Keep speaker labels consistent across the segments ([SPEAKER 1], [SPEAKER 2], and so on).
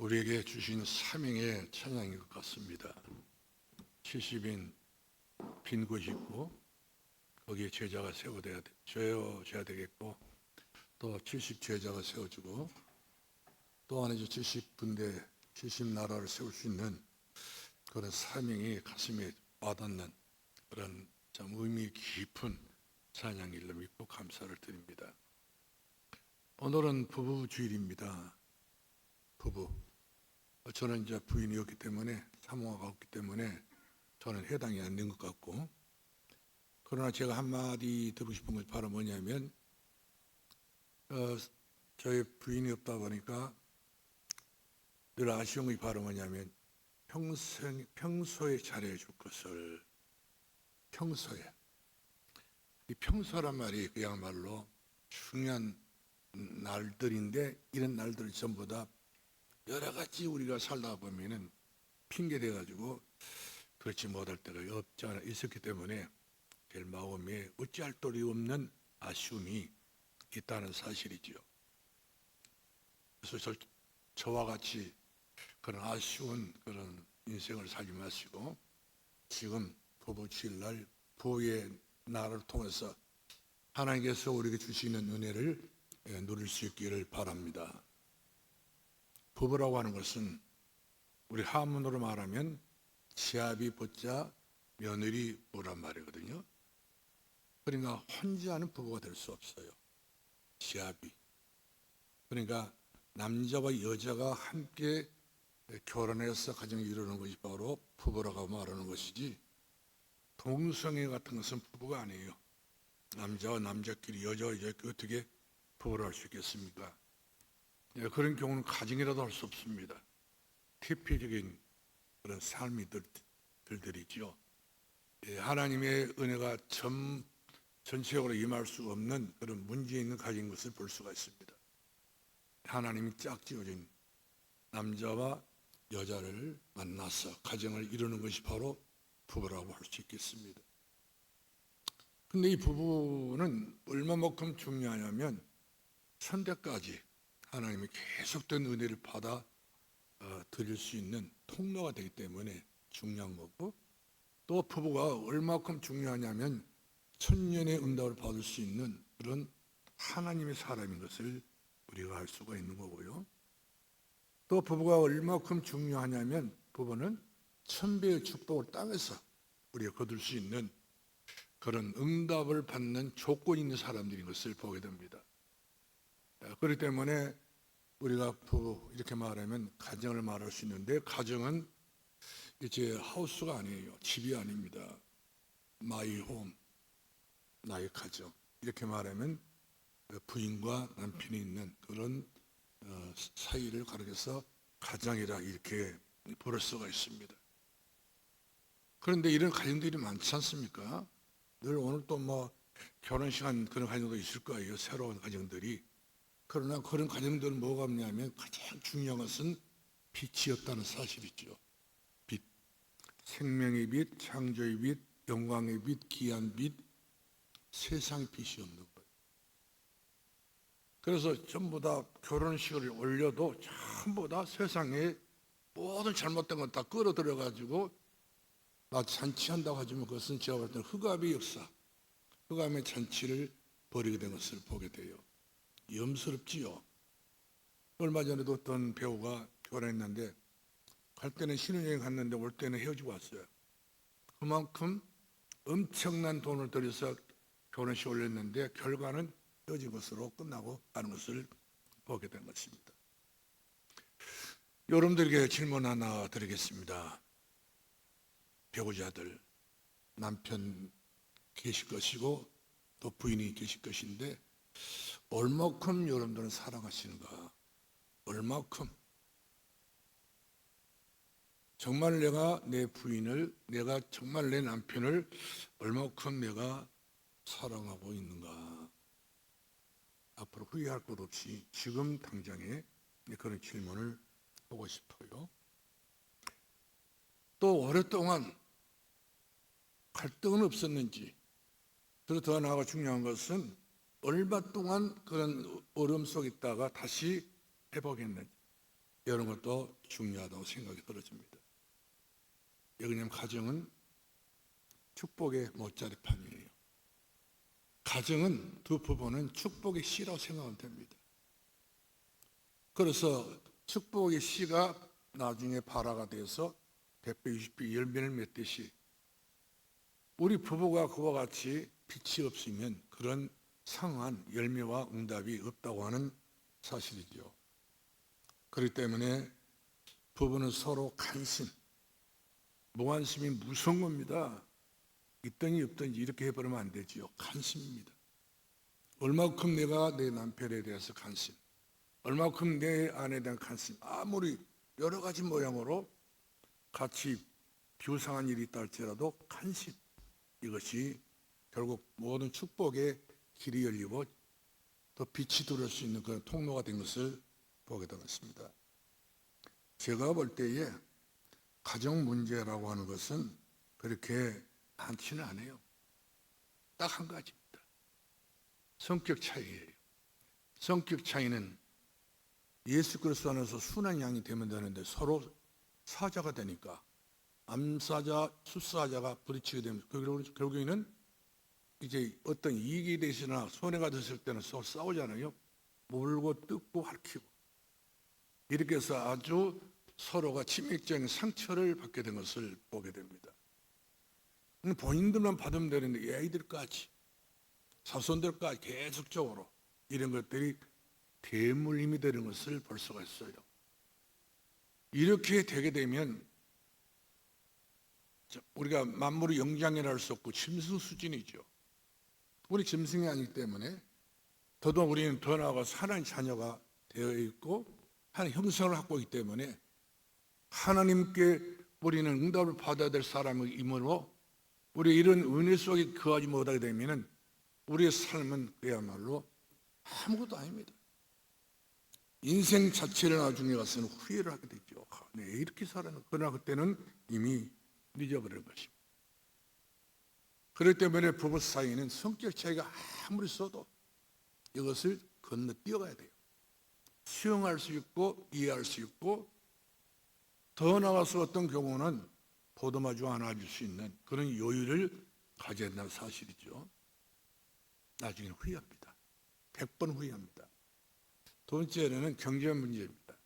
[SPEAKER 1] 우리에게 주신 사명의 찬양인 것 같습니다. 70인 빈 곳이 있고 거기에 제자가 세워져야 되겠고, 또 70 제자가 세워지고, 또 안에 70군데 70나라를 세울 수 있는 그런 사명이 가슴에 와닿는 그런 참 의미 깊은 찬양일로 믿고 감사를 드립니다. 오늘은 부부 주일입니다. 부부. 저는 이제 부인이었기 때문에, 사모가 없기 때문에 저는 해당이 안 된 것 같고, 그러나 제가 한마디 드리고 싶은 것이 바로 뭐냐면, 저희 부인이 없다 보니까 늘 아쉬운 것이 바로 뭐냐면, 평소에 잘해 줄 것을, 평소에. 이 평소란 말이 그야말로 중요한 날들인데, 이런 날들 전부 다 여러 가지 우리가 살다 보면은 핑계 대가지고 그렇지 못할 때가 없지 않아 있었기 때문에 제 마음에 어찌할 도리 없는 아쉬움이 있다는 사실이지요. 그래서 저와 같이 그런 아쉬운 그런 인생을 살지 마시고, 지금 부부 주일날 부부의 날을 통해서 하나님께서 우리에게 주시는 은혜를 누릴 수 있기를 바랍니다. 부부라고 하는 것은 우리 한문으로 말하면 지아비 보자 며느리 부란 말이거든요. 그러니까 혼자는 부부가 될 수 없어요. 지아비. 그러니까 남자와 여자가 함께 결혼해서 가정을 이루는 것이 바로 부부라고 말하는 것이지, 동성애 같은 것은 부부가 아니에요. 남자와 남자끼리, 여자와 여자끼리 어떻게 부부를 할 수 있겠습니까? 그런 경우는 가정이라도 할 수 없습니다. 대표적인 그런 삶이 들들이죠. 하나님의 은혜가 전체적으로 임할 수 없는 그런 문제 있는 가정인 것을 볼 수가 있습니다. 하나님이 짝지어진 남자와 여자를 만나서 가정을 이루는 것이 바로 부부라고 할 수 있겠습니다. 근데 이 부부는 얼마만큼 중요하냐면, 선대까지 하나님이 계속된 은혜를 받아 드릴 수 있는 통로가 되기 때문에 중요한 거고, 또 부부가 얼마큼 중요하냐면 천년의 응답을 받을 수 있는 그런 하나님의 사람인 것을 우리가 알 수가 있는 거고요. 또 부부가 얼마큼 중요하냐면, 부부는 천배의 축복을 땅에서 우리가 거둘 수 있는 그런 응답을 받는 조건 있는 사람들인 것을 보게 됩니다. 그렇기 때문에 우리가 부부 이렇게 말하면 가정을 말할 수 있는데, 가정은 이제 하우스가 아니에요. 집이 아닙니다. 마이 홈, 나의 가정. 이렇게 말하면 부인과 남편이 있는 그런 사이를 가리켜서 가정이라 이렇게 부를 수가 있습니다. 그런데 이런 가정들이 많지 않습니까? 늘 오늘 또 결혼식한 그런 가정도 있을 거예요. 새로운 가정들이. 그러나 그런 가정들은 뭐가 없냐면, 가장 중요한 것은 빛이었다는 사실이죠. 빛. 생명의 빛, 창조의 빛, 영광의 빛, 귀한 빛, 세상의 빛이 없는 거예요. 그래서 전부 다 결혼식을 올려도 전부 다 세상에 모든 잘못된 건 다 끌어들여가지고 나 잔치한다고 하지만, 그것은 제가 볼 때는 흑암의 역사, 흑암의 잔치를 벌이게 된 것을 보게 돼요. 염스럽지요. 얼마 전에도 어떤 배우가 결혼했는데, 갈 때는 신혼여행 갔는데 올 때는 헤어지고 왔어요. 그만큼 엄청난 돈을 들여서 결혼식 올렸는데 결과는 헤어진 것으로 끝나고 가는 것을 보게 된 것입니다. 여러분들에게 질문 하나 드리겠습니다. 배우자들, 남편 계실 것이고 또 부인이 계실 것인데, 얼마큼 여러분들은 사랑하시는가? 얼마큼? 정말 내가 내 부인을, 내가 정말 내 남편을 얼마큼 내가 사랑하고 있는가? 앞으로 후회할 것 없이 지금 당장에 그런 질문을 보고 싶어요. 또 오랫동안 갈등은 없었는지, 그리고 더 나아가 중요한 것은 얼마 동안 그런 어려움 속에 있다가 다시 회복했는지, 이런 것도 중요하다고 생각이 들어집니다. 왜냐하면 가정은 축복의 못자리판이에요. 가정은 두 부부는 축복의 씨라고 생각하면 됩니다. 그래서 축복의 씨가 나중에 발화가 돼서 100배, 20배 열매를 맺듯이 우리 부부가 그와 같이 빛이 없으면 그런 상한 열매와 응답이 없다고 하는 사실이죠. 그렇기 때문에 부부는 서로 간심, 무관심이 무서운 겁니다. 있든지 없든지 이렇게 해버리면 안 되지요. 간심입니다. 얼마큼 내가 내 남편에 대해서 간심, 얼마큼 내 아내에 대한 간심, 아무리 여러 가지 모양으로 같이 비상한 일이 있다 할지라도 간심, 이것이 결국 모든 축복의 길이 열리고 더 빛이 들어올 수 있는 그런 통로가 된 것을 보게 되었습니다. 제가 볼 때에 가정 문제라고 하는 것은 그렇게 많지는 않아요. 딱 한 가지입니다. 성격 차이예요. 성격 차이는 예수 그리스도 안에서 순한 양이 되면 되는데 서로 사자가 되니까 암사자, 숫사자가 부딪히게 되면 결국에는 이제 어떤 이익이 되시나 손해가 됐을 때는 서로 싸우잖아요. 물고 뜯고 핥히고 이렇게 해서 아주 서로가 치명적인 상처를 받게 된 것을 보게 됩니다. 본인들만 받으면 되는데 아이들까지 자손들까지 계속적으로 이런 것들이 대물림이 되는 것을 볼 수가 있어요. 이렇게 되게 되면 우리가 만물의 영장이라 할 수 없고 짐승 수준이죠. 우리 짐승이 아니기 때문에 더더욱 우리는 더 나아가서 하나님 자녀가 되어 있고 하나님 형상을 갖고 있기 때문에 하나님께 우리는 응답을 받아야 될 사람이므로 우리 이런 은혜 속에 거하지 못하게 되면 우리의 삶은 그야말로 아무것도 아닙니다. 인생 자체를 나중에 가서는 후회를 하게 되죠. 네, 이렇게 살았나. 그러나 그때는 이미 늦어버린 것입니다. 그렇기 때문에 부부 사이는 성격 차이가 아무리 있어도 이것을 건너뛰어가야 돼요. 수용할 수 있고 이해할 수 있고 더 나아가서 어떤 경우는 보듬어주고 안아줄 수 있는 그런 여유를 가져야 한다는 사실이죠. 나중에는 후회합니다. 100번 후회합니다. 두 번째는 경제 문제입니다.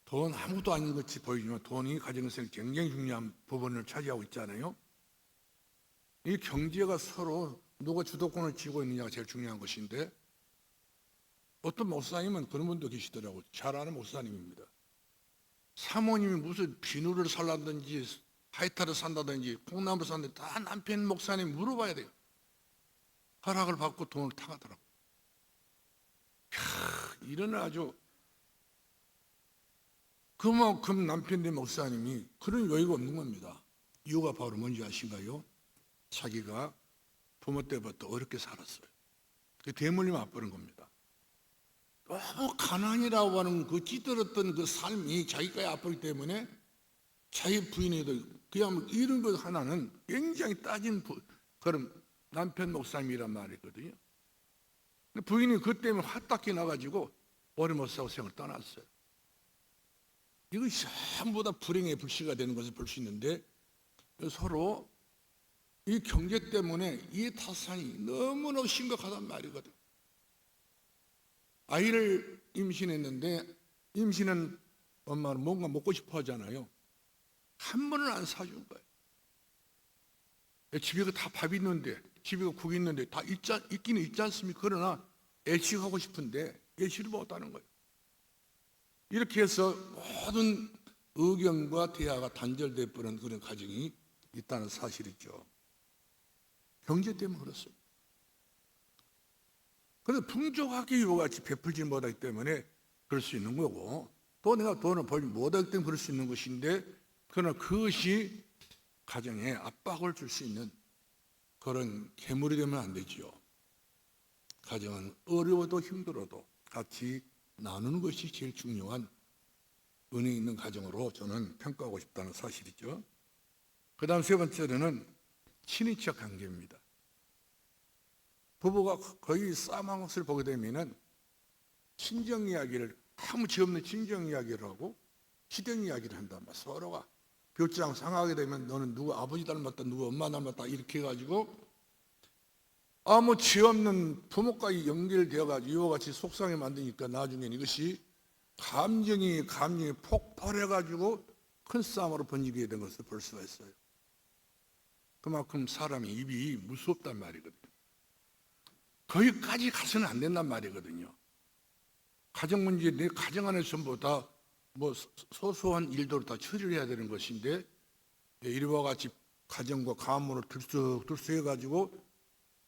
[SPEAKER 1] 돈 아무것도 아닌 것이 보이지만 돈이 가진 것은 굉장히 중요한 부분을 차지하고 있잖아요. 이 경제가 서로 누가 주도권을 쥐고 있느냐가 제일 중요한 것인데 어떤 목사님은 그런 분도 계시더라고요. 잘 아는 목사님입니다. 사모님이 무슨 비누를 살라든지 하이타를 산다든지 콩나물을 산다든지 다 남편 목사님 물어봐야 돼요. 허락을 받고 돈을 타가더라고요. 이런 아주 그만큼 남편의 목사님이 그런 여유가 없는 겁니다. 이유가 바로 뭔지 아신가요? 자기가 부모 때부터 어렵게 살았어요. 그 대물림 맛보는 겁니다. 너무 가난이라고 하는 그 찌들었던 그 삶이 자기가 아프기 때문에 자기 부인에도 그야말로 이런 것 하나는 굉장히 따진 그런 남편 목사님이란 말이거든요. 부인이 그 때문에 화딱히 나가지고 오래 못 사고 생을 떠났어요. 이것이 전부 다 불행의 불씨가 되는 것을 볼 수 있는데 서로 이 경제 때문에 이 타산이 너무나 심각하단 말이거든. 아이를 임신했는데 임신한 엄마는 뭔가 먹고 싶어 하잖아요. 한 번은 안 사준 거예요. 집에 다 밥 있는데 집에 국 있는데 다 있기는 있지 않습니까? 그러나 애식하고 싶은데 애식을 못하는 거예요. 이렇게 해서 모든 의견과 대화가 단절돼 버린 그런 가정이 있다는 사실이죠. 경제 때문에 그렇습니다. 그래서 풍족하게 이와 같이 베풀지 못하기 때문에 그럴 수 있는 거고 또 내가 돈을 벌지 못하기 때문에 그럴 수 있는 것인데 그러나 그것이 가정에 압박을 줄 수 있는 그런 괴물이 되면 안 되지요. 가정은 어려워도 힘들어도 같이 나누는 것이 제일 중요한 은혜 있는 가정으로 저는 평가하고 싶다는 사실이죠. 그 다음 세 번째로는 친인척 관계입니다. 부부가 거의 싸움한 것을 보게 되면은 친정 이야기를 아무 죄 없는 진정 이야기를 하고 시댁 이야기를 한단 말이야. 서로가 벼장 상하게 되면 너는 누구 아버지 닮았다, 누구 엄마 닮았다 이렇게 해가지고 아무 죄 없는 부모까지 연결되어가지고 이와 같이 속상해 만드니까 나중엔 이것이 감정이 폭발해가지고 큰 싸움으로 번지게 된 것을 볼 수가 있어요. 그만큼 사람의 입이 무섭단 말이거든요. 거기까지 가서는 안 된단 말이거든요. 가정 문제, 내 가정 안에서 전부 다 뭐 소소한 일도 다 처리를 해야 되는 것인데 이와 같이 가정과 가문을 들썩해가지고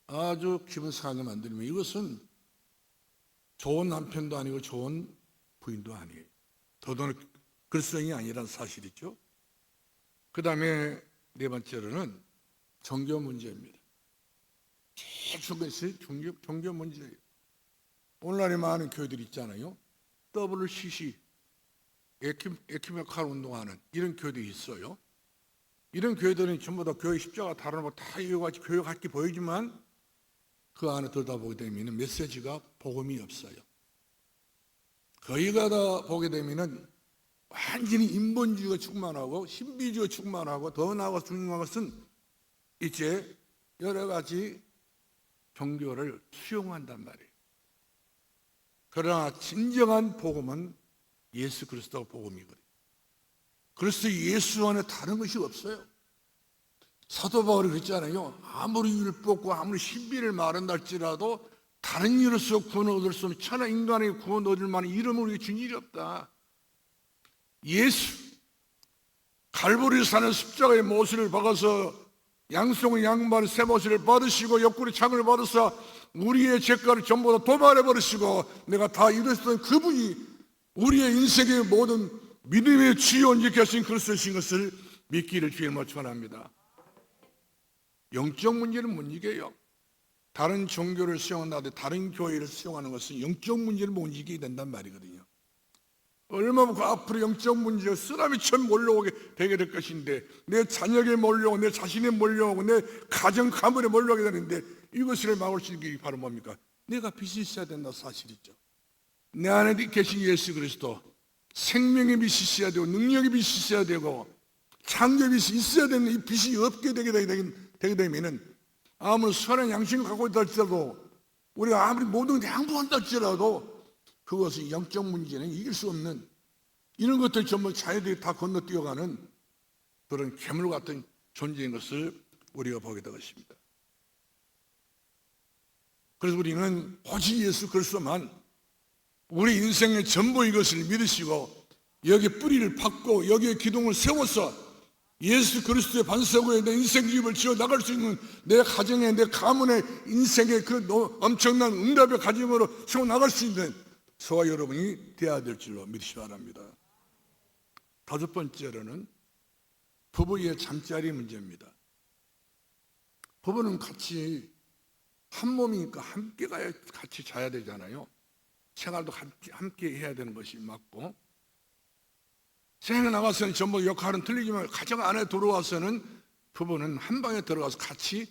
[SPEAKER 1] 아주 기분 상하게 만들면 이것은 좋은 남편도 아니고 좋은 부인도 아니에요. 더더는 글썽이 아니라는 사실이죠. 그 다음에 네 번째로는 종교 문제입니다. 제일 중요한 것이 종교 문제예요. 오늘날에 많은 교회들이 있잖아요. WCC, 에큐메칼 운동하는 이런 교회들이 있어요. 이런 교회들은 전부 다 교회 십자가 다루는 다 이와 같이 교회 같게 보이지만 그 안에 들여다보게 되면 메시지가 복음이 없어요. 거기가 다 보게 되면 완전히 인본주의가 충만하고 신비주의가 충만하고 더 나아가 중요한 것은 이제 여러 가지 종교를 수용한단 말이에요. 그러나 진정한 복음은 예수 그리스도 복음이거든요. 그래서 예수 안에 다른 것이 없어요. 사도 바울이 그랬잖아요. 아무리 율법과 아무리 신비를 말한다 할지라도 다른 이로서 구원 얻을 수 없는 천하 인간에게 구원 얻을 만한 이름을 우리에게 준 일이 없다. 예수 갈보리 산의 십자가의 못을 박아서 양송의 양말 쇠못을 받으시고 옆구리 창을 받아서 우리의 죄가를 전부 다 도말해 버리시고 내가 다 이뤘던 그분이 우리의 인생의 모든 믿음의 주요 온전케 그리스도이신 것을 믿기를 주님으로 축원합니다. 영적 문제는 못 이겨요. 다른 종교를 수용한다든지 다른 교회를 수용하는 것은 영적 문제를 못 이기게 된단 말이거든요. 얼마나 그 앞으로 영적 문제가 쓰나미처럼 몰려오게 되게 될 것인데 내 자녀에게 몰려오고 내 자신에 몰려오고 내 가정 가문에 몰려오게 되는데 이것을 막을 수 있는 게 바로 뭡니까? 내가 빛이 있어야 된다 사실이죠. 내 안에 계신 예수 그리스도 생명의 빛이 있어야 되고 능력의 빛이 있어야 되고 창조의 빛이 있어야 되는 이 빛이 없게 되게 되면 아무리 선한 양심을 갖고 있다 할지라도 우리가 아무리 모든 양보한다 할지라도 그것은 영적 문제는 이길 수 없는 이런 것들 전부 자유들이 다 건너뛰어가는 그런 괴물 같은 존재인 것을 우리가 보게 되었습니다. 그래서 우리는 오직 예수 그리스도만 우리 인생의 전부 이것을 믿으시고 여기에 뿌리를 박고 여기에 기둥을 세워서 예수 그리스도의 반석 위에 내 인생 집을 지어 나갈 수 있는 내 가정에 내 가문의 인생의 그 엄청난 응답의 가정으로 세워 나갈 수 있는 저와 여러분이 되어야 될 줄로 믿으시 바랍니다. 다섯 번째로는 부부의 잠자리 문제입니다. 부부는 같이 한 몸이니까 함께 가야 같이 자야 되잖아요. 생활도 함께 해야 되는 것이 맞고 세상에 나가서는 전부 역할은 틀리지만 가정 안에 들어와서는 부부는 한 방에 들어가서 같이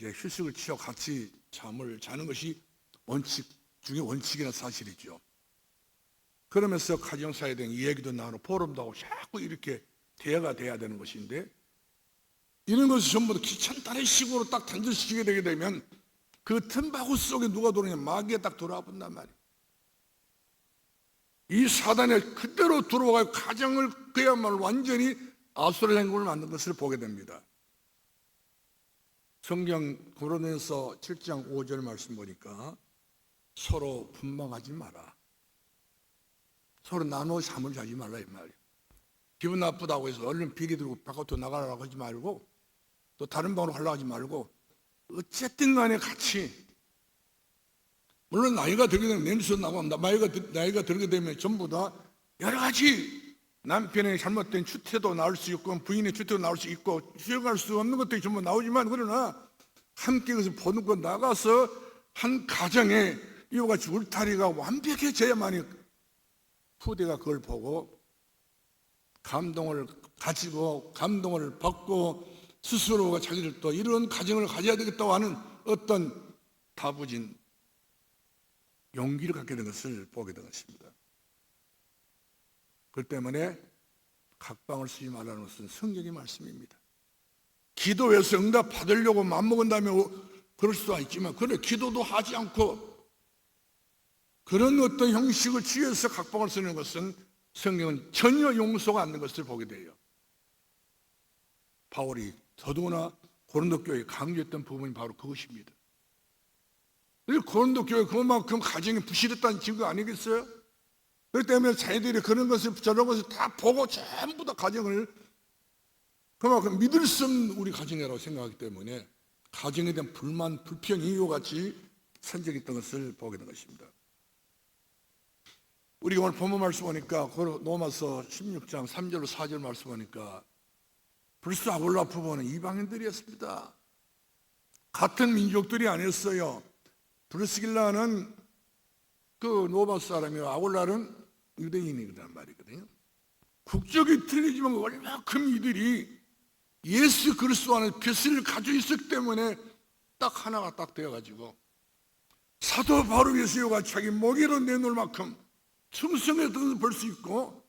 [SPEAKER 1] 휴식을 취하고 같이 잠을 자는 것이 원칙 중에 원칙이라는 사실이죠. 그러면서 가정사에 대한 이야기도 나누고 포럼도 하고 자꾸 이렇게 대화가 돼야 되는 것인데 이런 것을 전부 다 귀찮다는 식으로 딱 단절시키게 되게 되면 그 틈바구 속에 누가 들어오냐 마귀가 딱 들어와 본단 말이에요. 이 사단에 그대로 들어와서 가정을 그야말로 완전히 아수라 행군을 만든 것을 보게 됩니다. 성경 고린도전서 7장 5절 말씀 보니까 서로 분방하지 마라. 서로 나눠 잠을 자지 말라 이 말이에요. 기분 나쁘다고 해서 얼른 비리 들고 바깥으로 나가라고 하지 말고 또 다른 방으로 가려고 하지 말고 어쨌든 간에 같이 물론 나이가 들게 되면 냄새 나고 나이가 들게 되면 전부 다 여러 가지 남편의 잘못된 추태도 나올 수 있고 부인의 추태도 나올 수 있고 수용할 수 없는 것들이 전부 나오지만 그러나 함께 그것을 보는 것 나가서 한 가정에 이와 같이 울타리가 완벽해져야만이 후대가 그걸 보고 감동을 가지고 감동을 받고 스스로가 자기를 또 이런 가정을 가져야 되겠다고 하는 어떤 다부진 용기를 갖게 된 것을 보게 된 것입니다. 그 때문에 각방을 쓰지 말라는 것은 성경의 말씀입니다. 기도해서 응답 받으려고 맘먹은 다음에 그럴 수도 있지만, 그래 기도도 하지 않고 그런 어떤 형식을 취해서 각방을 쓰는 것은 성경은 전혀 용서가 안 된 것을 보게 돼요. 바울이 더더구나 고린도 교회에 강조했던 부분이 바로 그것입니다. 고린도 교회 그만큼 가정이 부실했다는 증거 아니겠어요? 그렇기 때문에 자기들이 그런 것을 저런 것을 다 보고 전부 다 가정을 그만큼 믿을 수 없는 우리 가정이라고 생각하기 때문에 가정에 대한 불만, 불평, 이유 같이 선적했던 것을 보게 된 것입니다. 우리가 오늘 본문 말씀 보니까 로마서 16장 3절로 4절 말씀 보니까 불스 아골라 부부는 이방인들이었습니다. 같은 민족들이 아니었어요. 브리스길라는 그 로마 사람이고 아골라는 유대인이란 말이거든요. 국적이 틀리지만 얼마큼 이들이 예수 그리스도 안에 벼슬을 가지고 있었기 때문에 딱 하나가 딱 되어가지고 사도 바로 예수가 자기 먹이로 내놓을 만큼 충성했던 것을 볼 수 있고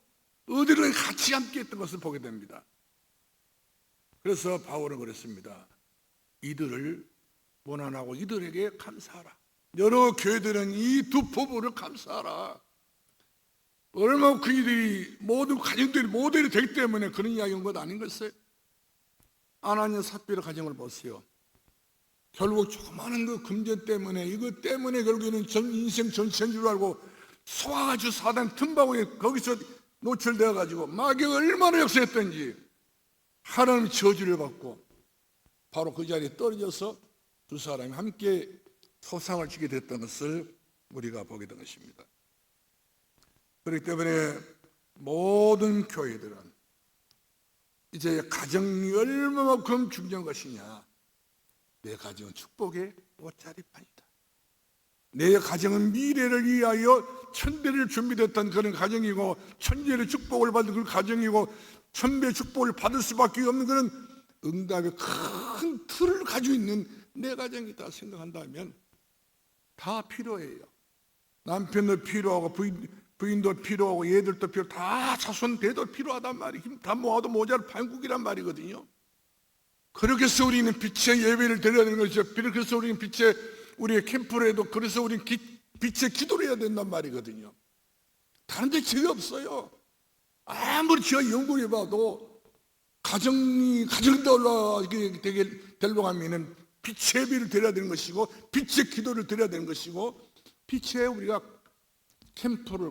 [SPEAKER 1] 어디를 같이 함께 했던 것을 보게 됩니다. 그래서 바울은 그랬습니다. 이들을 원한하고 이들에게 감사하라. 여러 교회들은 이 두 부부를 감사하라. 얼마나 그들이 모든 가정들이 모델이 되기 때문에 그런 이야기한 것 아닌 것을. 아나니아 삽비라 가정을 보세요. 결국 조그마한 그 금전 때문에 이것 때문에 결국에는 전 인생 전체인 줄 알고 소화가지고 사단 틈바구니에 거기서 노출되어 가지고 마귀가 얼마나 역사했던지 하나님의 저주를 받고 바로 그 자리에 떨어져서 두 사람이 함께 소상을 지게 됐던 것을 우리가 보게 된 것입니다. 그렇기 때문에 모든 교회들은 이제 가정이 얼마만큼 중요한 것이냐. 내 가정은 축복의 옷자리판이다. 내 가정은 미래를 위하여 천대를 준비됐던 그런 가정이고 천재의 축복을 받은 그런 가정이고 천배의 축복을 받을 수밖에 없는 그런 응답의 큰 틀을 가지고 있는 내 가정이다 생각한다면 다 필요해요. 남편도 필요하고 부인도 필요하고 얘들도 필요하고 다 자손 대도 필요하단 말이에요. 다 모아도 모자랄 판국이란 말이거든요. 그렇게 해서 우리는 빛의 예배를 드려야 되는 것이죠. 그렇게 해서 우리는 빛의 우리의 캠프를 해도 그래서 우리는 빛의 기도를 해야 된단 말이거든요. 다른 데 죄가 없어요. 아무리 제가 연구를 해봐도 가정되게 되려고 하면은 빛의 예배를 드려야 되는 것이고 빛의 기도를 드려야 되는 것이고 빛의 우리가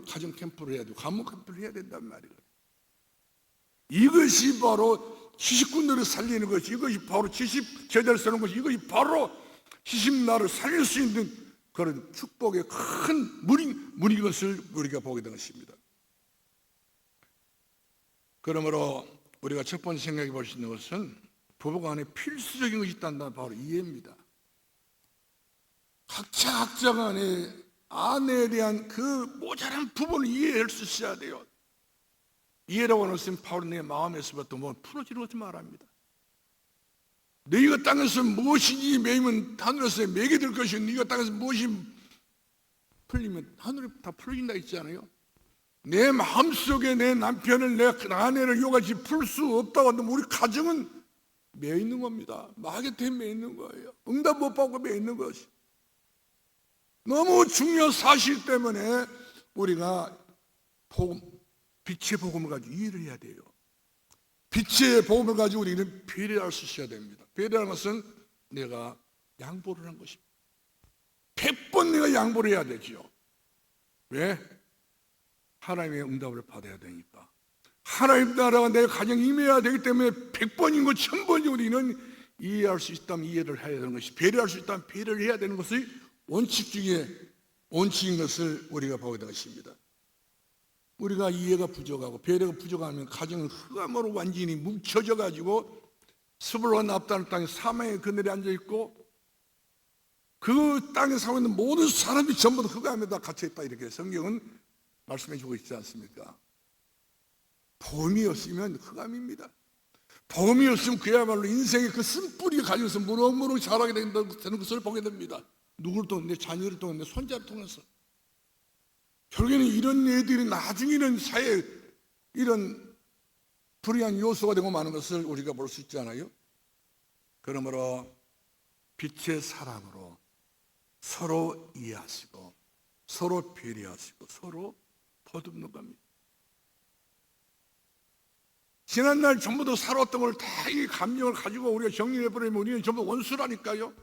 [SPEAKER 1] 가정 캠프를 해야 되고 가문 캠프를 해야 된단 말이에요. 이것이 바로 시식꾼들을 살리는 것이, 이것이 바로 70제자를 세우는 것이, 이것이 바로 70나를 살릴 수 있는 그런 축복의 큰 물인 것을 우리가 보게 된 것입니다. 그러므로 우리가 첫 번째 생각해 볼 수 있는 것은 부부간에 필수적인 것이 있다는 바로 이해입니다. 각자 간에 아내에 대한 그 모자란 부분을 이해할 수 있어야 돼요. 이해라고 하는 것은 바로 내 마음에서부터 뭐 풀어지는 것을 말합니다. 너희가 땅에서 무엇이니 매이면 하늘에서 매게 될 것이고 너희가 땅에서 무엇이 풀리면 하늘에 다 풀어진다 했잖아요. 내 마음속에 내 남편을 내 아내를 요같이 풀 수 없다고 한다면 우리 가정은 매여 있는 겁니다. 마귀 때문에 매여 있는 거예요. 응답 못 받고 매여 있는 것이. 너무 중요한 사실 때문에 우리가 빛의 복음을 가지고 이해를 해야 돼요. 빛의 복음을 가지고 우리는 배려할 수 있어야 됩니다. 배려하는 것은 내가 양보를 한 것입니다. 100번 내가 양보를 해야 되죠. 왜? 하나님의 응답을 받아야 되니까. 하나님 나라가 내 가정에 임해야 되기 때문에 100번이고 1000번이 우리는 이해할 수 있다면 이해를 해야 되는 것이, 배려할 수 있다면 배려를 해야 되는 것이 원칙 중에 원칙인 것을 우리가 보게 된 것입니다. 우리가 이해가 부족하고 배려가 부족하면 가정은 흑암으로 완전히 뭉쳐져 가지고 스불과 납다는 땅에 사망의 그늘에 앉아있고 그 땅에 살고 있는 모든 사람이 전부 다 흑암에다 갇혀있다, 이렇게 성경은 말씀해 주고 있지 않습니까? 복음이 없으면 흑암입니다. 복음이 없으면 그야말로 인생의 그 쓴뿌리가 가지고서 무럭무럭 자라게 되는 것을 보게 됩니다. 누구를 통해? 내 자녀를 통해, 내 손자를 통해서. 결국에는 이런 애들이 나중에는 사회에 이런 불이한 요소가 되고 마는 것을 우리가 볼 수 있잖아요. 그러므로 빛의 사랑으로 서로 이해하시고 서로 배려하시고 서로 보듬는 겁니다. 지난날 전부 다 살았던 걸 다 이 감정을 가지고 우리가 정리해버리면 우리는 전부 원수라니까요.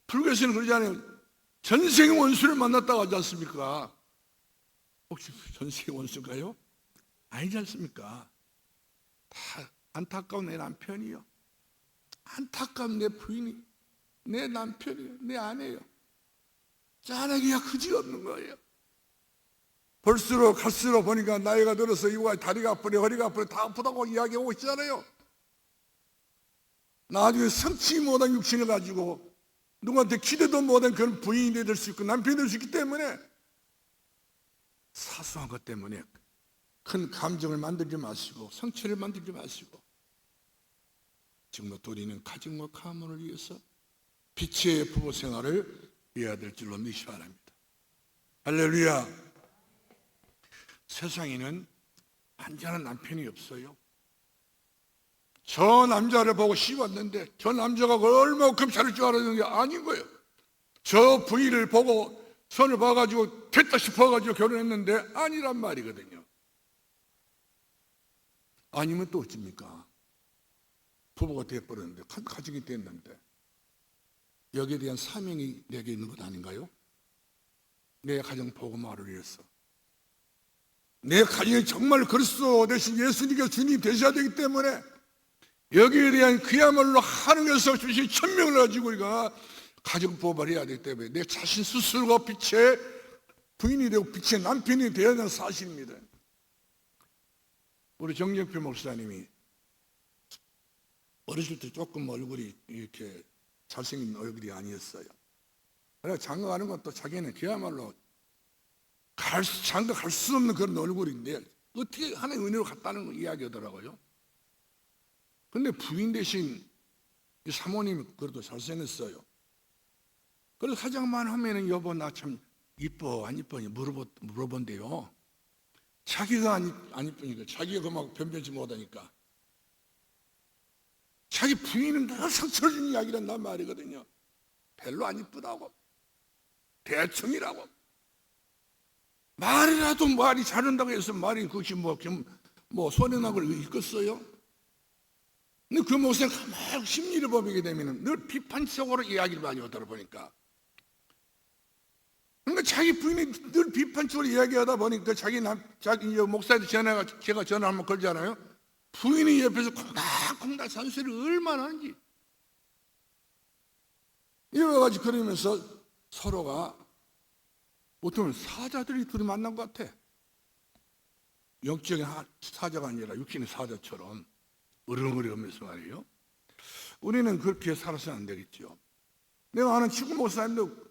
[SPEAKER 1] 불교에서는 그러잖아요. 전생의 원수를 만났다고 하지 않습니까? 혹시 전생의 원수인가요? 아니지 않습니까? 다 안타까운 내 남편이요, 안타까운 내 부인이, 내 남편이요, 내 아내요. 짠하기가 그지없는 거예요. 볼수록 갈수록 보니까 나이가 들어서 이거 다리가 아프네, 허리가 아프네, 다 아프다고 이야기하고 있잖아요. 나중에 성취 못한 육신을 가지고 누구한테 기대도 못한 그런 부인이 될 수 있고 남편이 될 수 있기 때문에 사소한 것 때문에 큰 감정을 만들지 마시고 상처를 만들지 마시고 지금부터 우리는 가정과 가문을 위해서 빛의 부부 생활을 이어야 될 줄로 믿으시 기 바랍니다. 할렐루야. 세상에는 완전한 남편이 없어요. 저 남자를 보고 씹었는데 저 남자가 얼마큼 잘할 줄 알았는 게 아닌 거예요. 저 부인을 보고 손을 봐가지고 됐다 싶어가지고 결혼했는데 아니란 말이거든요. 아니면 또 어찌입니까? 부부가 되어버렸는데 가정이 됐는데 여기에 대한 사명이 내게 있는 것 아닌가요? 내 가정 복음화를 위해서 내 가정이 정말 그리스도 대신 예수님께서 주님 되셔야 되기 때문에 여기에 대한 그야말로 하늘에서 주신 천명을 가지고 우리가 가정 복음화를 해야 되기 때문에 내 자신 스스로가 빛의 부인이 되고 빛의 남편이 되어야 하는 사실입니다. 우리 정영표 목사님이 어렸을 때 조금 얼굴이 이렇게 잘생긴 얼굴이 아니었어요. 그래서 장가 가는 것도 자기는 그야말로 장가 갈 수 없는 그런 얼굴인데 어떻게 하나의 은혜로 갔다는 이야기하더라고요. 근데 부인 대신 이 사모님이 그래도 잘생겼어요. 그래서 화장만 하면은 여보 나 참 이뻐 안 이뻐 물어본대요. 자기가 안 이쁘니까 자기가 그 막 변변치 못하니까 자기 부인은 늘 상처를 주는 이야기를 한단 말이거든요. 별로 안 이쁘다고 대충이라고 말이라도 말이 잘한다고 해서 말이 그것이 뭐 선행학을 읽었어요? 근데 그 목사님 가만히 심리를 보게 되면 늘 비판적으로 이야기를 많이 하다 보니까 그러니까 자기 부인이 늘 비판적으로 이야기하다 보니까 자기 목사한테 제가 전화 한번 걸잖아요. 부인이 옆에서 콩닥콩닥 산소리를 얼마나 하는지 여러 가지 그러면서 서로가 어떤 사자들이 둘이 만난 것 같아. 영적인 사자가 아니라 육신의 사자처럼 으르렁으르면서 말이에요. 우리는 그렇게 살아서는 안 되겠죠. 내가 아는 친구 목사님도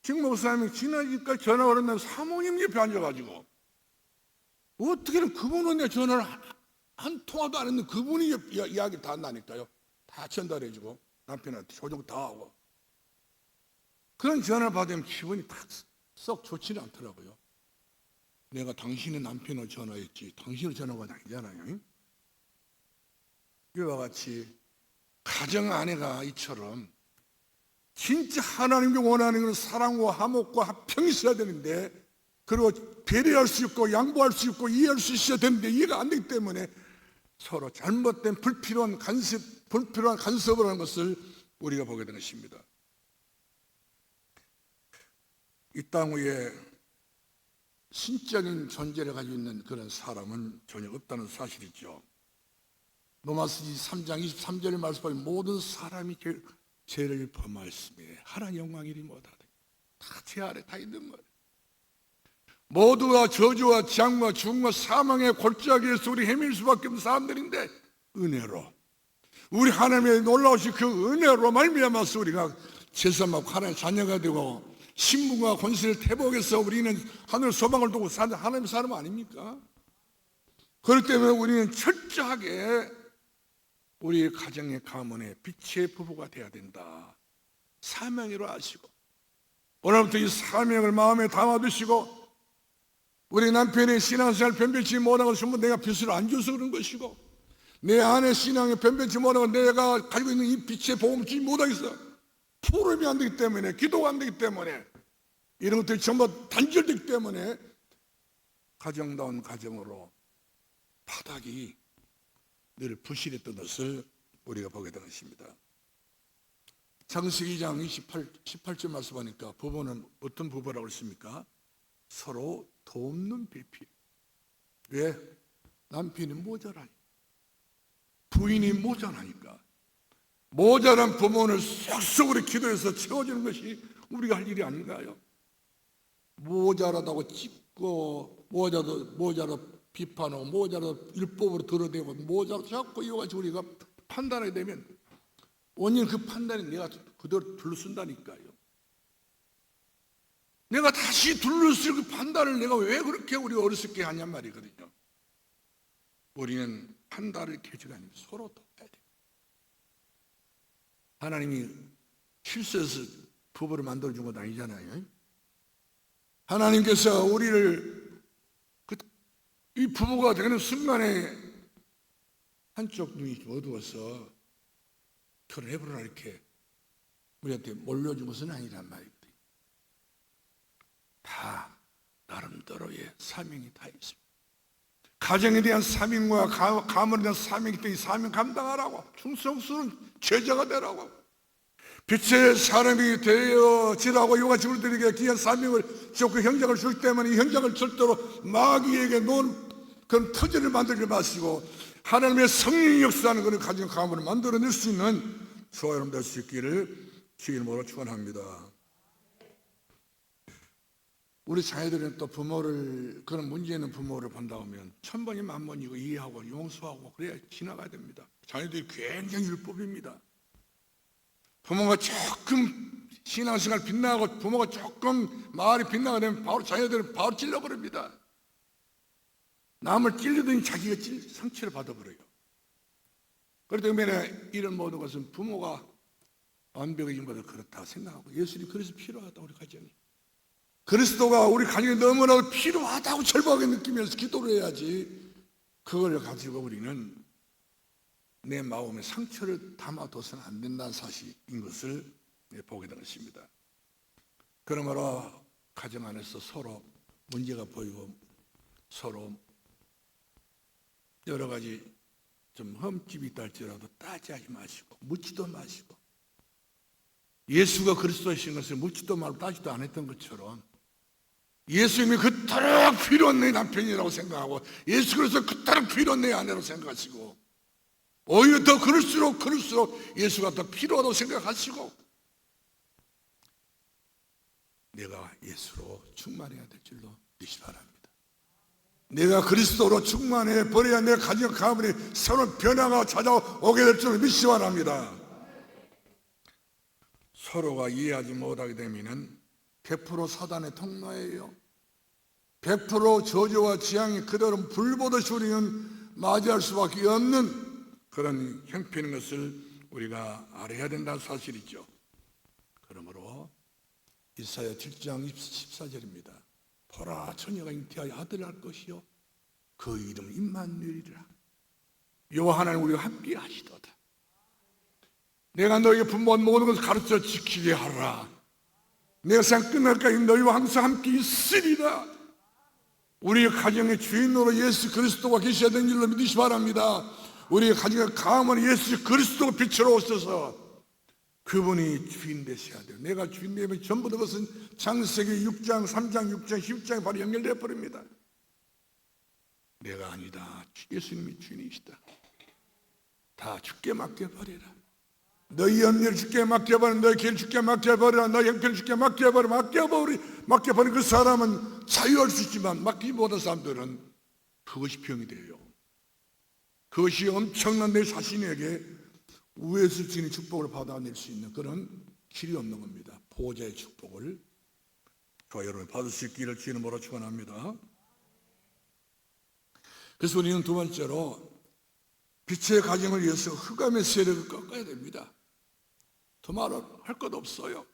[SPEAKER 1] 친구 목사님이 지난주까지 전화가 오는데 사모님 옆에 앉아가지고 어떻게든 그분은 내 전화를 한 통화도 안 했는데 그분이 이야기를 다 한다니까요. 다 전달해주고 남편한테 조정 다 하고 그런 전화를 받으면 기분이 썩 좋지는 않더라고요. 내가 당신의 남편을 전화했지 당신의 전화가 아니잖아요. 이와 같이 가정 아내가 이처럼 진짜 하나님께 원하는 건 사랑과 화목과 합평이 있어야 되는데 그리고 배려할 수 있고 양보할 수 있고 이해할 수 있어야 되는데 이해가 안 되기 때문에 서로 잘못된 불필요한 간섭을 하는 것을 우리가 보게 되는 것입니다. 이 땅 위에 신적인 존재를 가지고 있는 그런 사람은 전혀 없다는 사실이죠. 로마서 3장 23절의 말씀에 모든 사람이 죄를 범하였으며 하나님 영광 이리 못하다. 다 죄 아래 다 있는 거예요. 모두가 저주와 재앙과 죽음과 사망의 골짜기에서 우리 헤맬 수밖에 없는 사람들인데 은혜로 우리 하나님의 놀라우신 그 은혜로 말미암아서 우리가 제사하고 하나님의 자녀가 되고 신분과 권세를 회복해서 우리는 하늘 소망을 두고 사는 하나님의 사람 아닙니까? 그렇기 때문에 우리는 철저하게 우리 가정의 가문에 빛의 부부가 되어야 된다. 사명으로 아시고 오늘부터 이 사명을 마음에 담아두시고 우리 남편이 신앙생활 변변치 못하고 전부 내가 빚을 안 줘서 그런 것이고, 내 아내 신앙에 변변치 못하고 내가 가지고 있는 이 빛의 복음을 주지 못하겠어. 푸름이 안 되기 때문에, 기도가 안 되기 때문에, 이런 것들이 전부 단절되기 때문에 가정다운 가정으로 바닥이 늘 부실했던 것을 우리가 보게 되는 것입니다. 창세기 2장 18절 말씀하니까 부부는 어떤 부부라고 했습니까? 서로 돕는 빌필. 왜? 남편이 모자라니, 부인이 모자라니까. 모자란 부모를 쏙쏙으로 기도해서 채워주는 것이 우리가 할 일이 아닌가요? 모자라다고 찝고, 모자라 비판하고, 모자라 율법으로 들어대고, 모자라 자꾸 이와가지고 우리가 판단하게 되면 원인 그 판단이 내가 그대로 둘러쓴다니까요. 내가 다시 둘러쓸 그 판단을 내가 왜 그렇게 우리 어리석게 하냔 말이거든요. 우리는 판단을 계기가 아니고 서로 돕아야 돼요. 하나님이 실수해서 부부를 만들어준 건 아니잖아요. 하나님께서 우리를 이 부부가 되는 순간에 한쪽 눈이 어두워서 결혼해보라 이렇게 우리한테 몰려준 것은 아니란 말이거든요. 다 나름대로의 사명이 다 있습니다. 가정에 대한 사명과 가문에 대한 사명이 있다. 이 사명 감당하라고, 충성스러운 제자가 되라고, 빛의 사람이 되어지라고 이와 같이 우리들에게 귀한 사명을 주고 현장을 주기 때문에 이 현장을 절대로 마귀에게 놓은 그런 터전을 만들지 마시고 하나님의 성령이 역사하는 그런 가정 가문을 만들어낼 수 있는 저와 여러분 될 수 있기를 주의 이름으로 축원합니다. 우리 자녀들은 또 부모를, 그런 문제 있는 부모를 본다 하면 천번이 만번이고 이해하고 용서하고 그래야 지나가야 됩니다. 자녀들이 굉장히 율법입니다. 부모가 조금 신앙생활 빗나가고 부모가 조금 마을이 빗나가게 되면 바로 자녀들은 바로 찔러버립니다. 남을 찔리더니 자기가 상처를 받아버려요. 그렇기 때문에 이런 모든 것은 부모가 완벽해진 것보다 그렇다 생각하고, 예수님이 그래서 필요하다. 우리 가정이 그리스도가 우리 가정에 너무나도 필요하다고 절박하게 느끼면서 기도를 해야지, 그걸 가지고 우리는 내 마음에 상처를 담아둬서는 안 된다는 사실인 것을 보게 되는 것입니다. 그러므로 가정 안에서 서로 문제가 보이고 서로 여러 가지 좀 흠집이 있다 할지라도 따지하지 마시고 묻지도 마시고, 예수가 그리스도이신 것을 묻지도 말고 따지도 안 했던 것처럼 예수님이 그토록 필요한 내 남편이라고 생각하고 예수 그리스도 그토록 필요한 내 아내라고 생각하시고, 오히려 더 그럴수록 예수가 더 필요하다고 생각하시고, 내가 예수로 충만해야 될 줄로 믿으시 바랍니다. 내가 그리스도로 충만해 버려야 내 가정 가문에 새로운 변화가 찾아오게 될 줄로 믿으시 바랍니다. 서로가 이해하지 못하게 되면 100% 사단의 통로예요. 100% 저주와 지향이 그대로 불보듯이 우리는 맞이할 수밖에 없는 그런 형편인 것을 우리가 알아야 된다는 사실이죠. 그러므로 이사야 7장 14절입니다. 보라, 처녀가 잉태하여 아들을 낳을 것이요 그 이름 임마누엘이라. 여호와 하나님 우리가 함께 하시도다. 내가 너에게 분부한 모든 것을 가르쳐 지키게 하라. 내가 세상 끝날까지 너희와 항상 함께 있으리라. 우리의 가정의 주인으로 예수 그리스도가 계셔야 되는 줄로 믿으시 바랍니다. 우리의 가정의 가문은 예수 그리스도가 빛으로 오셔서 그분이 주인 되셔야 돼요. 내가 주인 되면 전부 그것은 창세기 6장, 3장, 6장, 10장에 바로 연결되어 버립니다. 내가 아니다. 예수님이 주인이시다. 다 주께 맡겨버리라. 너희 염려를 주께 맡겨버려, 너희 길을 주께 맡겨버려, 너희 형편을 주께 맡겨버려. 맡겨버린 그 사람은 자유할 수 있지만 맡기지 못한 사람들은 그것이 병이 돼요. 그것이 엄청난 내 자신에게 우에서 주님의 축복을 받아낼 수 있는 그런 길이 없는 겁니다. 보호자의 축복을 저와 여러분 받을 수 있기를 주님의 이름으로 축원합니다. 그래서 우리는 두 번째로 빛의 가정을 위해서 흑암의 세력을 꺾어야 됩니다. 더 말할 것 없어요.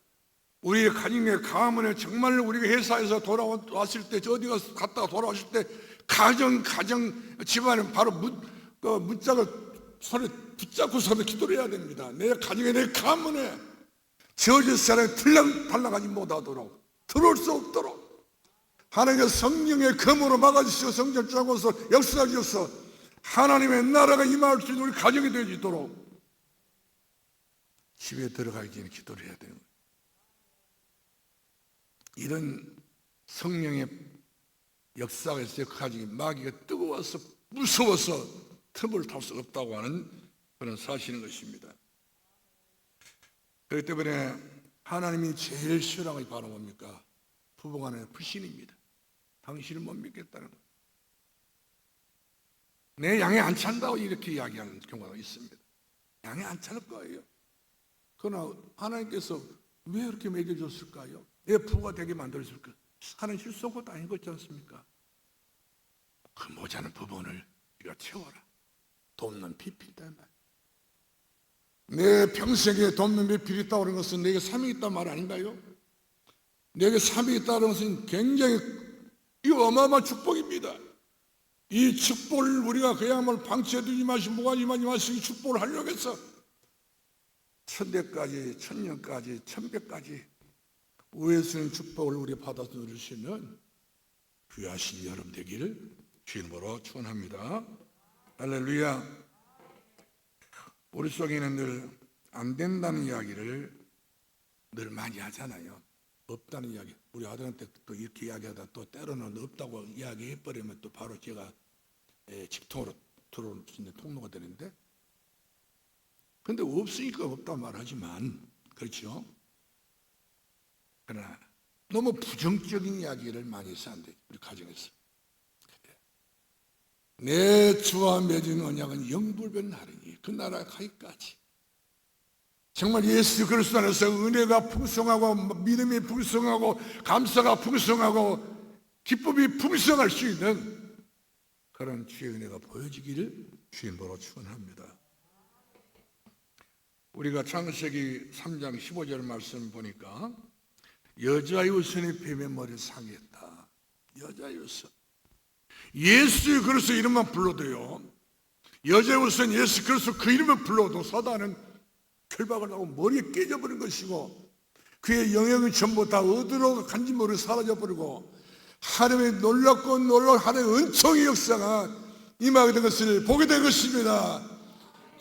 [SPEAKER 1] 우리의 가정의 가문에 정말 우리가 회사에서 돌아왔을 때, 어디 가서 갔다가 돌아왔을 때 가정 집안에 바로 문짝을 손에 붙잡고 서서 기도를 해야 됩니다. 내 가정에, 내 가문에 저주 사람이 들락달락하지 못하도록, 들어올 수 없도록 하나님의 성령의 검으로 막아주시고 성령 짜고서 역사하셔서 하나님의 나라가 임할 수 있는 우리 가정이 되어지도록 집에 들어가기 전에 기도를 해야 되는 거예요. 이런 성령의 역사가 있어요. 그 가정이 마귀가 뜨거워서 무서워서 틈을 탈 수 없다고 하는 그런 사실인 것입니다. 그렇기 때문에 하나님이 제일 싫어하는 것이 바로 뭡니까? 부부간의 불신입니다. 당신을 못 믿겠다는 거예요. 내 양에 안 찬다고 이렇게 이야기하는 경우가 있습니다. 양에 안 찬 거예요. 그러나 하나님께서 왜 이렇게 먹여줬을까요? 왜 부부가 되게 만들었을까? 하나님 실수한 것도 아닌 것 같지 않습니까? 그 모자는 부분을 네가 채워라. 돕는 비필 때문에. 내 평생에 돕는 비필이 있다고 하는 것은 내게 삶이 있단 말 아닌가요? 내게 삶이 있다는 것은 굉장히 이 어마어마한 축복입니다. 이 축복을 우리가 그야말로 방치해두지 마시고 무관심하지 마시고 축복을 하려고 해서 천대까지, 천년까지, 천백까지 우회수는 축복을 우리 받아서 누릴 수 있는 귀하신 여러분 되기를 주님으로 축원합니다. 할렐루야. 우리 속에는 늘 안 된다는 이야기를 늘 많이 하잖아요. 없다는 이야기. 우리 아들한테 또 이렇게 이야기하다 또 때로는 없다고 이야기해버리면 또 바로 제가 직통으로 들어올 수 있는 통로가 되는데, 근데 없으니까 없다고 말하지만, 그렇죠? 그러나 너무 부정적인 이야기를 많이 해서 안 돼요. 우리 가정에서. 내 주와 맺은 언약은 영불변하리니 그 나라 가기까지. 정말 예수 그리스도 안에서 은혜가 풍성하고 믿음이 풍성하고 감사가 풍성하고 기쁨이 풍성할 수 있는 그런 주의 은혜가 보여지기를 주님으로 축원합니다. 우리가 창세기 3장 15절 말씀 보니까 여자의 우선이 뱀의 머리를 상했다. 여자의 우선. 예수 그리스도 이름만 불러도요, 여자의 우선 예수 그리스도 그 이름을 불러도 사단은 결박을 하고 머리에 깨져버린 것이고 그의 영역이 전부 다 어디로 간지 모르게 사라져버리고 하나님의 놀랍고 놀라운 하나님의 은총의 역사가 임하게 된 것을 보게 된 것입니다.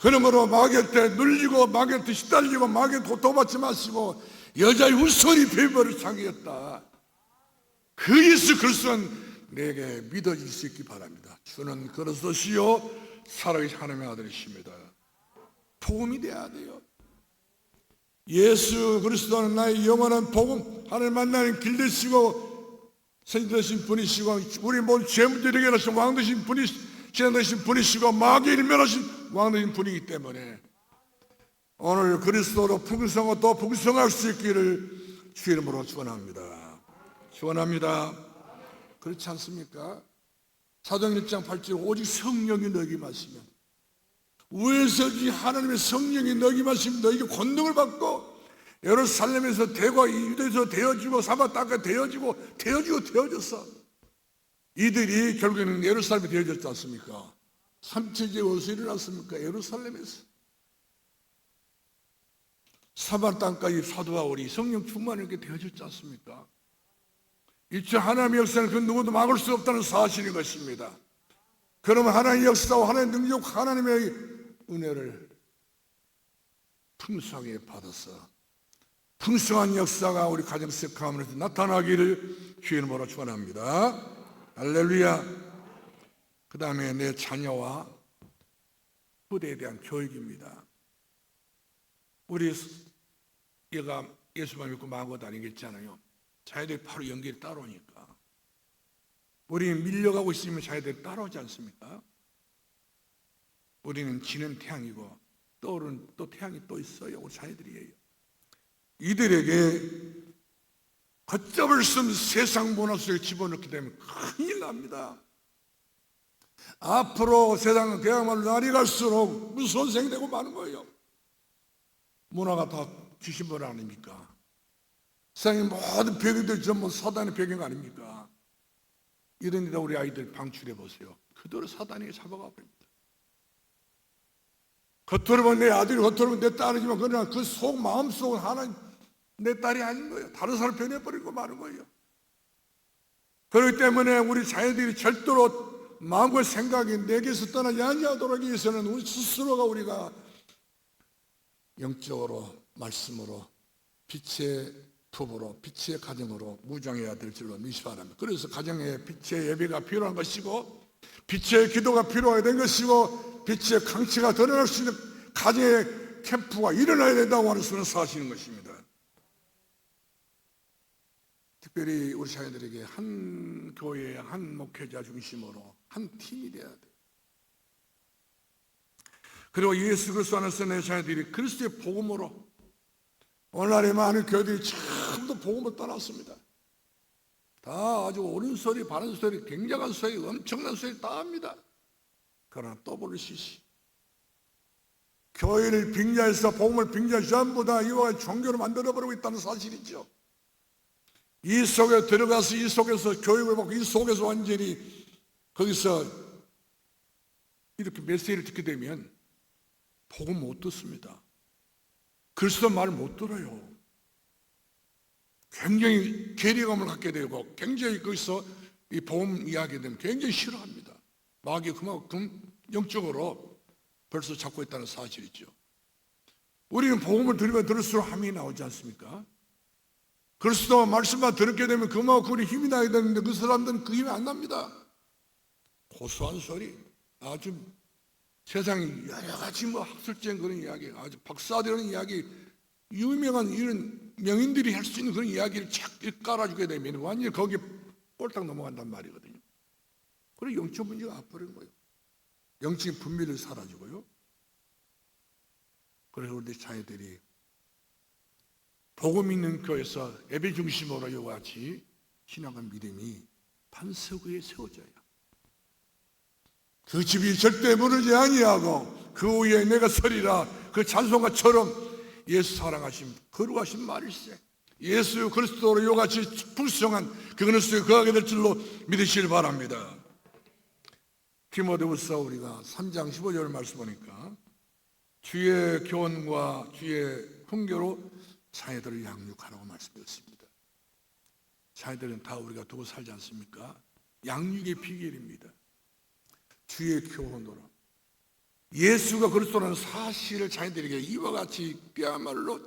[SPEAKER 1] 그러므로 마귀한테 눌리고 마귀한테 시달리고 마귀한테 고통받지 마시고 여자의 우선이 뱀을 상했다. 그 예수 그리스도는 내게 믿어질 수 있기 바랍니다. 주는 그리스도시요 살아계신 하나님의 아들이십니다. 복음이 돼야 돼요. 예수 그리스도는 나의 영원한 복음, 하나님 만나는 길 되시고 생 되신 분이시고 우리 모든 죄문들에게 일어나신 왕 되신 분이 신앙 되신 분이시고 마귀를 멸하신 왕 되신 분이기 때문에 오늘 그리스도로 풍성하고 또 풍성할 수 있기를 주 이름으로 축원합니다. 축원합니다. 그렇지 않습니까? 사도행전 1장 8절 오직 성령이 너에게 마시면 우에서지 하나님의 성령이 너에게 마시면 너에게 권능을 받고 예루살렘에서 대과 유대에서 되어지고 사바 땅까지 되어졌어. 이들이 결국에는 예루살렘에 되어졌지 않습니까? 삼체제 어디서 일어났습니까? 예루살렘에서. 사바 땅까지 사도 바울이 성령 충만하게 되어졌지 않습니까? 이처 하나님의 역사는 그 누구도 막을 수 없다는 사실인 것입니다. 그러면 하나님의 역사와 하나님의 능력, 하나님의 은혜를 풍성하게 받아서 풍성한 역사가 우리 가정속 가문에서 나타나기를 주의 이름으로 축원합니다. 할렐루야. 그 다음에 내 자녀와 후대에 대한 교육입니다. 우리 얘가 예수만 믿고 마고 다니겠잖아요. 자녀들이 바로 연결이 따라오니까 우리 밀려가고 있으면 자녀들이 따라오지 않습니까? 우리는 지는 태양이고 떠오르는 또 태양이 또 있어요. 우리 자녀들이에요. 이들에게 걷잡을 수 없는 세상 문화 속에 집어넣게 되면 큰일 납니다. 앞으로 세상은 그야말로 날이 갈수록 무서운 세상이 되고 마는 거예요. 문화가 다 주신 분 아닙니까? 세상의 모든 배경들이 전부 사단의 배경 아닙니까? 이런 데다 우리 아이들 방출해 보세요. 그대로 사단이 잡아가 버립니다. 겉으로 보면 내 아들이, 겉으로 보면 내 딸이지만 그러나 그 속 마음속은 하나님 내 딸이 아닌 거예요. 다른 사람 변해버리고 마는 거예요. 그렇기 때문에 우리 자녀들이 절대로 마음과 생각이 내게서 떠나지 아니하도록 하기 위해서는 우리 스스로가 우리가 영적으로 말씀으로 빛의 부부로 빛의 가정으로 무장해야 될 줄로 믿으시 바랍니다. 그래서 가정에 빛의 예배가 필요한 것이고 빛의 기도가 필요하게 된 것이고 빛의 강치가 드러날 수 있는 가정의 캠프가 일어나야 된다고 하는 수는 사실인 것입니다. 특별히 우리 자녀들에게 한 교회, 한 목회자 중심으로 한 팀이 돼야 돼요. 그리고 예수 그리스도 안에서 내 자녀들이 그리스도의 복음으로 오늘날의 많은 교회들이 전부 복음을 떠났습니다. 다 아주 옳은 소리, 바른 소리, 굉장한 소리, 엄청난 소리 다 합니다. 그러나 또 부르시시 교회를 빙자해서 복음을 빙자해서 전부 다 이와 같이 종교로 만들어버리고 있다는 사실이죠. 이 속에 들어가서 이 속에서 교육을 받고 이 속에서 완전히 거기서 이렇게 메시지를 듣게 되면 복음 못 듣습니다. 그리스도 말 못 들어요. 굉장히 괴리감을 갖게 되고 굉장히 거기서 이 복음 이야기에 되면 굉장히 싫어합니다. 마귀 그만큼 영적으로 벌써 잡고 있다는 사실이죠. 우리는 복음을 들으면 들을수록 함이 나오지 않습니까? 그리스도 말씀만 들었게 되면 그만큼 우리 힘이 나야 되는데 그 사람들은 그 힘이 안 납니다. 고소한 소리, 아주 세상에 여러 가지 학술적인 그런 이야기, 아주 박사들은 이야기, 유명한 이런 명인들이 할 수 있는 그런 이야기를 착 깔아주게 되면 완전히 거기에 꼴딱 넘어간단 말이거든요. 그리고 영적 문제가 앞버린 거예요. 영적인 분별이 사라지고요. 그래서 우리 자녀들이 복음 있는 교회에서 예배 중심으로 이와 같이 신앙과 믿음이 반석 위에 세워져요. 그 집이 절대 무너지지 아니하고 그 위에 내가 서리라 그 찬송가처럼 예수 사랑하심 거룩하신 말일세. 예수 그리스도로 이와 같이 풍성한 그 그리스도에 거하게 될 줄로 믿으시길 바랍니다. 디모데후서 우리가 3장 15절 말씀 보니까 주의 교훈과 주의 훈계로 자녀들을 양육하라고 말씀드렸습니다. 자녀들은 다 우리가 두고 살지 않습니까? 양육의 비결입니다. 주의 교훈으로 예수가 그리스도라는 사실을 자녀들에게 이와 같이 그야말로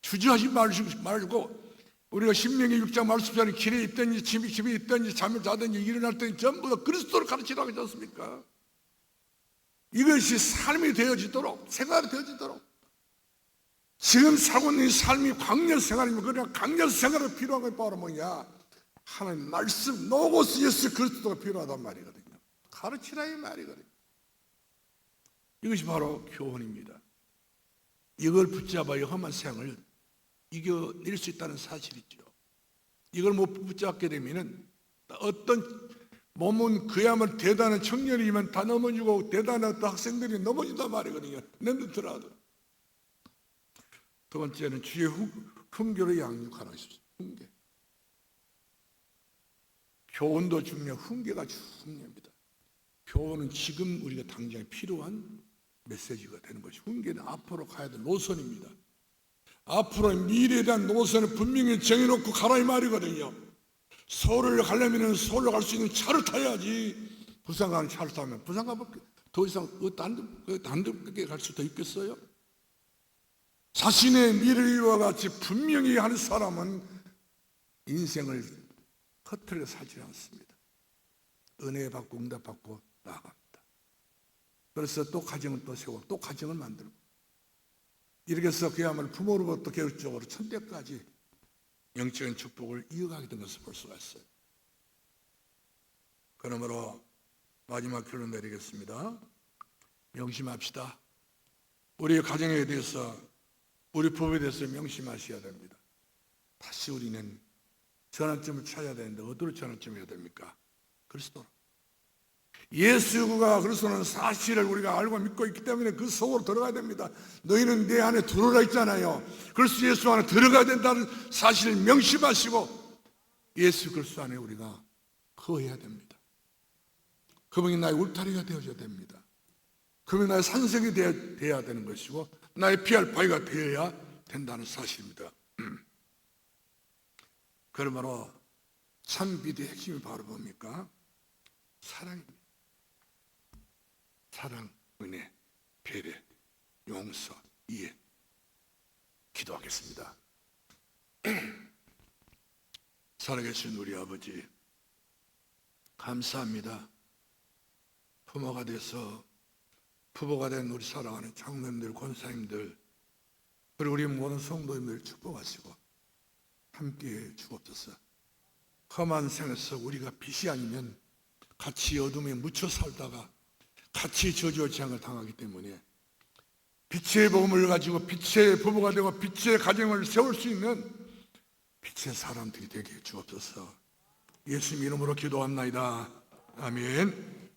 [SPEAKER 1] 주저하지 말고 우리가 신명기 6장 말씀처럼 길에 있든지 집에 있든지 잠을 자든지 일어날 때 전부 다 그리스도를 가르치라고 하지 않습니까? 이것이 삶이 되어지도록 생활이 되어지도록 지금 살고 있는 삶이 광야 생활이면 그냥 광야 생활에 필요한 게 바로 뭐냐? 하나님 말씀 노고스 예수 그리스도가 필요하단 말이거든요. 가르치라 이 말이거든요. 이것이 바로 교훈입니다. 이걸 붙잡아야 험한 생을 이겨낼 수 있다는 사실이죠. 이걸 못 붙잡게 되면은 어떤 몸은 그야말로 대단한 청년이지만 다 넘어지고 대단한 어떤 학생들이 넘어진단 말이거든요. 넘어더라도. 두 번째는 주의 훈계로 양육하라 했습니다. 훈계. 교훈도 중요하고 훈계가 중요합니다. 교훈은 지금 우리가 당장 필요한 메시지가 되는 것이 훈계는 앞으로 가야 될 노선입니다. 앞으로 미래에 대한 노선을 분명히 정해놓고 가라 이 말이거든요. 서울을 가려면 서울로 갈 수 있는 차를 타야지. 부산 가는 차를 타면 부산 가면 더 이상 단독하게 갈 수 더 있겠어요? 자신의 미래와 같이 분명히 하는 사람은 인생을 허틀려 살지 않습니다. 은혜 받고 응답받고 나아갑니다. 그래서 또 가정을 또 세우고 또 가정을 만들고 이렇게 해서 그야말로 부모로부터 계획적으로 천대까지 영적인 축복을 이어가게 된 것을 볼 수가 있어요. 그러므로 마지막 결론 내리겠습니다. 명심합시다. 우리 가정에 대해서 우리 부부에 대해서 명심하셔야 됩니다. 다시 우리는 전환점을 찾아야 되는데 어디로 전환점을 해야 됩니까? 그리스도로. 예수가 그리스도는 사실을 우리가 알고 믿고 있기 때문에 그 속으로 들어가야 됩니다. 너희는 내 안에 들어가 있잖아요. 그리스도 예수 안에 들어가야 된다는 사실을 명심하시고 예수 그리스도 안에 우리가 거해야 됩니다. 그분이 나의 울타리가 되어줘야 됩니다. 그분이 나의 산성이 되어야 되는 것이고 나의 피할 바위가 되어야 된다는 사실입니다. 그러므로 참 비대의 핵심이 바로 뭡니까? 사랑입니다. 사랑, 은혜, 배려, 용서, 이해. 기도하겠습니다. 살아계신 우리 아버지, 감사합니다. 부모가 돼서 부부가 된 우리 사랑하는 장로님들, 권사님들, 그리고 우리 모든 성도님들 축복하시고 함께해 주옵소서. 험한 생에서 우리가 빛이 아니면 같이 어둠에 묻혀 살다가 같이 저주와 재앙을 당하기 때문에 빛의 복음을 가지고 빛의 부부가 되고 빛의 가정을 세울 수 있는 빛의 사람들이 되게 해 주옵소서. 예수님 이름으로 기도합나이다. 아멘.